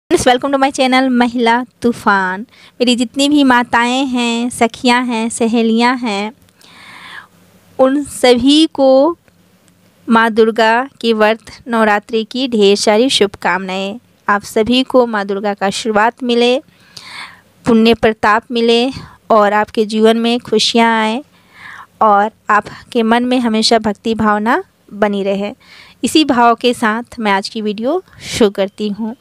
Welcome to my channel महिला तूफ़ान। मेरी जितनी भी माताएं हैं, सखियां हैं, सहेलियां हैं, उन सभी को माँ दुर्गा के व्रत नवरात्रि की ढेर सारी शुभकामनाएं। आप सभी को माँ दुर्गा का आशीर्वाद मिले, पुण्य प्रताप मिले और आपके जीवन में खुशियां आए और आपके मन में हमेशा भक्ति भावना बनी रहे। इसी भाव के साथ मैं आज की वीडियो शुरू करती हूँ।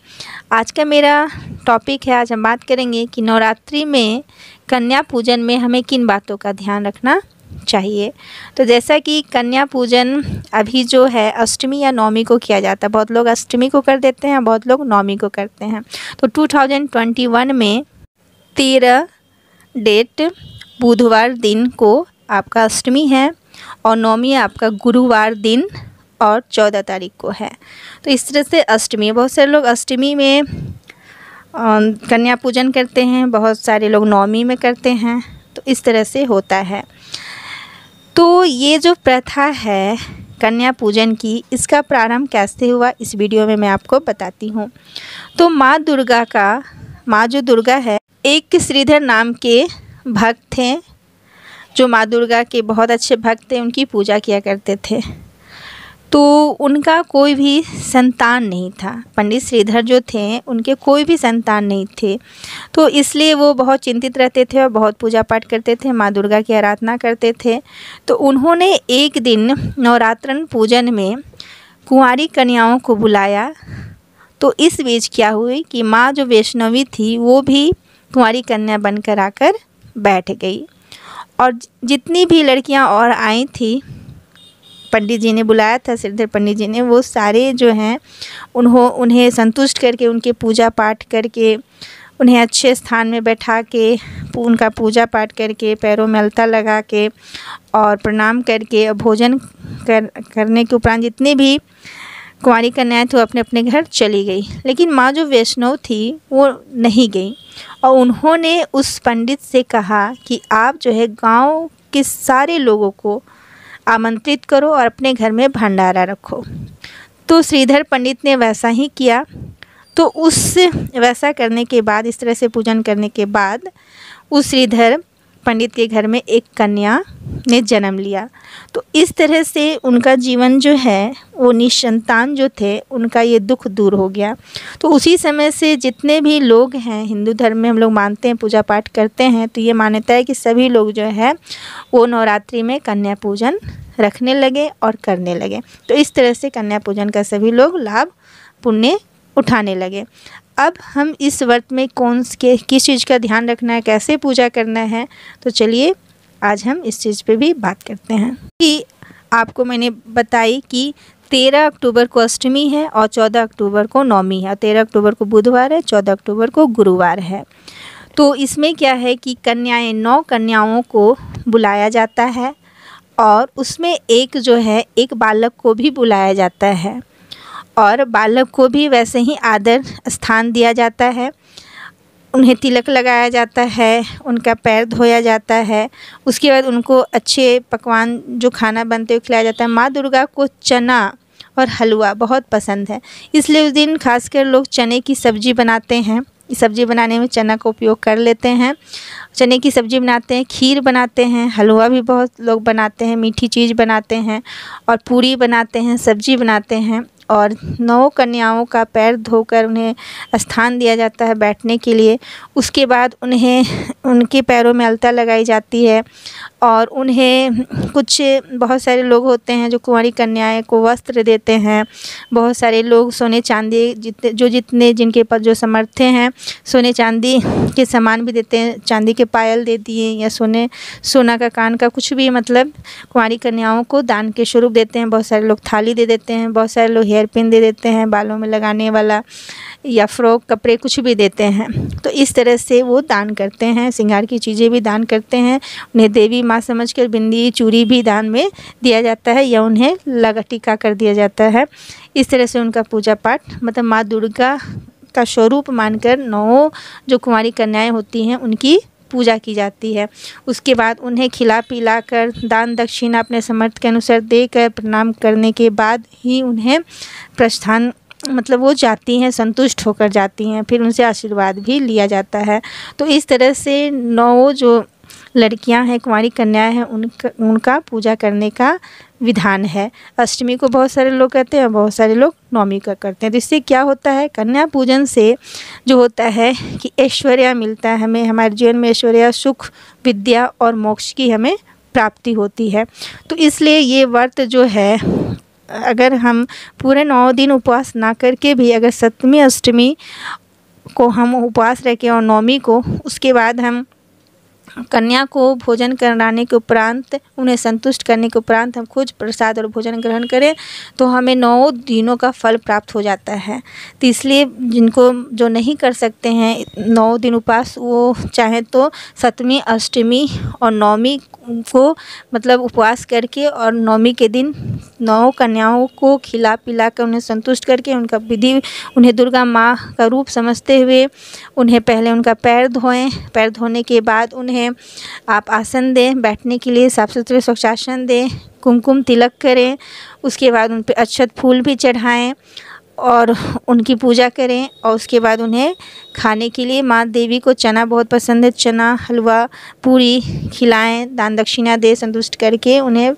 आज का मेरा टॉपिक है, आज हम बात करेंगे कि नवरात्रि में कन्या पूजन में हमें किन बातों का ध्यान रखना चाहिए। तो जैसा कि कन्या पूजन अभी जो है अष्टमी या नवमी को किया जाता है। बहुत लोग अष्टमी को कर देते हैं, बहुत लोग नवमी को करते हैं। तो 2021 में 13 डेट बुधवार दिन को आपका अष्टमी है और नवमी आपका गुरुवार दिन और 14 तारीख को है। तो इस तरह से अष्टमी, बहुत सारे लोग अष्टमी में कन्या पूजन करते हैं, बहुत सारे लोग नवमी में करते हैं। तो इस तरह से होता है। तो ये जो प्रथा है कन्या पूजन की, इसका प्रारंभ कैसे हुआ इस वीडियो में मैं आपको बताती हूँ। तो माँ जो दुर्गा है, एक श्रीधर नाम के भक्त थे जो माँ दुर्गा के बहुत अच्छे भक्त थे, उनकी पूजा किया करते थे। तो उनका कोई भी संतान नहीं था। पंडित श्रीधर जो थे उनके कोई भी संतान नहीं थे। तो इसलिए वो बहुत चिंतित रहते थे और बहुत पूजा पाठ करते थे, माँ दुर्गा की आराधना करते थे। तो उन्होंने एक दिन नवरात्रन पूजन में कुंवारी कन्याओं को बुलाया। तो इस बीच क्या हुई कि माँ जो वैष्णवी थी वो भी कुंवारी कन्या बनकर आकर बैठ गई और जितनी भी लड़कियां और आई थी, पंडित जी ने बुलाया था, श्रीधर पंडित जी ने, वो सारे जो हैं उन्हें संतुष्ट करके, उनके पूजा पाठ करके, उन्हें अच्छे स्थान में बैठा के, उनका पूजा पाठ करके, पैरों में अलता लगा के और प्रणाम करके भोजन करने के उपरांत जितनी भी कुंवारी कन्याएं थी अपने अपने घर चली गई। लेकिन माँ जो वैष्णव थी वो नहीं गई और उन्होंने उस पंडित से कहा कि आप जो है गांव के सारे लोगों को आमंत्रित करो और अपने घर में भंडारा रखो। तो श्रीधर पंडित ने वैसा ही किया। तो वैसा करने के बाद, इस तरह से पूजन करने के बाद, उस श्रीधर पंडित के घर में एक कन्या ने जन्म लिया। तो इस तरह से उनका जीवन जो है वो निसंतान जो थे उनका ये दुख दूर हो गया। तो उसी समय से जितने भी लोग हैं हिंदू धर्म में, हम लोग मानते हैं, पूजा पाठ करते हैं, तो ये मान्यता है कि सभी लोग जो है वो नवरात्रि में कन्या पूजन रखने लगे और करने लगे। तो इस तरह से कन्या पूजन का सभी लोग लाभ पुण्य उठाने लगे। अब हम इस व्रत में किस चीज़ का ध्यान रखना है, कैसे पूजा करना है, तो चलिए आज हम इस चीज़ पे भी बात करते हैं। कि आपको मैंने बताई कि 13 अक्टूबर को अष्टमी है और 14 अक्टूबर को नवमी है। 13 अक्टूबर को बुधवार है, 14 अक्टूबर को गुरुवार है। तो इसमें क्या है कि 9 कन्याओं को बुलाया जाता है और उसमें एक बालक को भी बुलाया जाता है और बालक को भी वैसे ही आदर स्थान दिया जाता है। उन्हें तिलक लगाया जाता है, उनका पैर धोया जाता है, उसके बाद उनको अच्छे पकवान जो खाना बनते हुए खिलाया जाता है। माँ दुर्गा को चना और हलवा बहुत पसंद है, इसलिए उस दिन खासकर लोग चने की सब्ज़ी बनाते हैं। सब्ज़ी बनाने में चना का उपयोग कर लेते हैं। चने की सब्ज़ी बनाते हैं, खीर बनाते हैं, हलवा भी बहुत लोग बनाते हैं, मीठी चीज़ बनाते हैं और पूरी बनाते हैं, सब्ज़ी बनाते हैं। और 9 कन्याओं का पैर धोकर उन्हें स्थान दिया जाता है बैठने के लिए। उसके बाद उनके पैरों में अलता लगाई जाती है और उन्हें बहुत सारे लोग होते हैं जो कुंवारी कन्याएं को वस्त्र देते हैं। बहुत सारे लोग सोने चांदी जिनके पास जो सामर्थ्य हैं सोने चांदी के सामान भी देते हैं। चांदी के पायल दे दिए या सोना का कान का कुछ भी, मतलब कुंवारी कन्याओं को दान के स्वरूप देते हैं। बहुत सारे लोग थाली दे देते हैं, बहुत सारे लोग हेयर पिन दे देते हैं, बालों में लगाने वाला या फ्रॉक, कपड़े कुछ भी देते हैं। तो इस तरह से वो दान करते हैं, श्रृंगार की चीज़ें भी दान करते हैं। उन्हें देवी माँ समझकर बिंदी चूड़ी भी दान में दिया जाता है या उन्हें लगा टीका कर दिया जाता है। इस तरह से उनका पूजा पाठ, मतलब माँ दुर्गा का स्वरूप मानकर 9 जो कुंवारी कन्याएं होती हैं उनकी पूजा की जाती है। उसके बाद उन्हें खिला पिला कर दान दक्षिणा अपने सामर्थ्य के अनुसार देकर प्रणाम करने के बाद ही उन्हें प्रस्थान मतलब वो जाती हैं, संतुष्ट होकर जाती हैं, फिर उनसे आशीर्वाद भी लिया जाता है। तो इस तरह से 9 जो लड़कियां हैं, कुंवारी कन्याएं हैं, उनका पूजा करने का विधान है। अष्टमी को बहुत सारे लोग करते हैं, बहुत सारे लोग नवमी का करते हैं। तो इससे क्या होता है, कन्या पूजन से जो होता है कि ऐश्वर्य मिलता है हमें, हमारे जीवन में ऐश्वर्य, सुख, विद्या और मोक्ष की हमें प्राप्ति होती है। तो इसलिए ये व्रत जो है, अगर हम पूरे 9 दिन उपवास ना करके भी अगर सप्तमी अष्टमी को हम उपवास रह के और नवमी को, उसके बाद हम कन्या को भोजन कराने के उपरांत, उन्हें संतुष्ट करने के उपरांत हम खुद प्रसाद और भोजन ग्रहण करें तो हमें 9 दिनों का फल प्राप्त हो जाता है। तो इसलिए जिनको जो नहीं कर सकते हैं 9 दिन उपवास, वो चाहे तो सप्तमी अष्टमी और नवमी को मतलब उपवास करके और नवमी के दिन 9 कन्याओं को खिला पिला कर उन्हें संतुष्ट करके उनका विधि, उन्हें दुर्गा माँ का रूप समझते हुए उन्हें पहले उनका पैर धोएं, पैर धोने के बाद उन्हें आप आसन दें, बैठने के लिए साफ सुथरे स्वच्छासन दें, कुमकुम तिलक करें, उसके बाद उन पे अक्षत फूल भी चढ़ाएं और उनकी पूजा करें। और उसके बाद उन्हें खाने के लिए, माँ देवी को चना बहुत पसंद है, चना, हलवा, पूरी खिलाएं, दान दक्षिणा दे संतुष्ट करके उन्हें।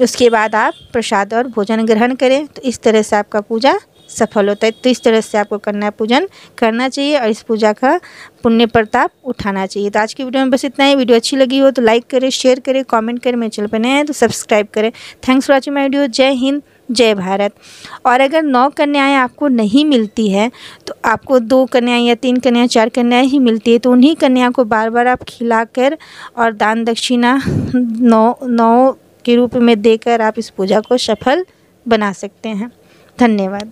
उसके बाद आप प्रसाद और भोजन ग्रहण करें। तो इस तरह से आपका पूजा सफल होता है। तो इस तरह से आपको कन्या पूजन करना चाहिए और इस पूजा का पुण्य प्रताप उठाना चाहिए। तो आज की वीडियो में बस इतना ही। वीडियो अच्छी लगी हो तो लाइक करें, शेयर करें, कमेंट करें। मेरे चैनल पर नए हैं तो सब्सक्राइब करें। Thanks for watching my video. जय हिंद, जय भारत। और अगर 9 कन्याएं आपको नहीं मिलती है, तो आपको 2 कन्याएं या 3 कन्याएं, 4 कन्याएं ही मिलती है, तो उन्हीं कन्या को बार बार आप खिलाकर और दान दक्षिणा 9 के रूप में देकर आप इस पूजा को सफल बना सकते हैं। धन्यवाद।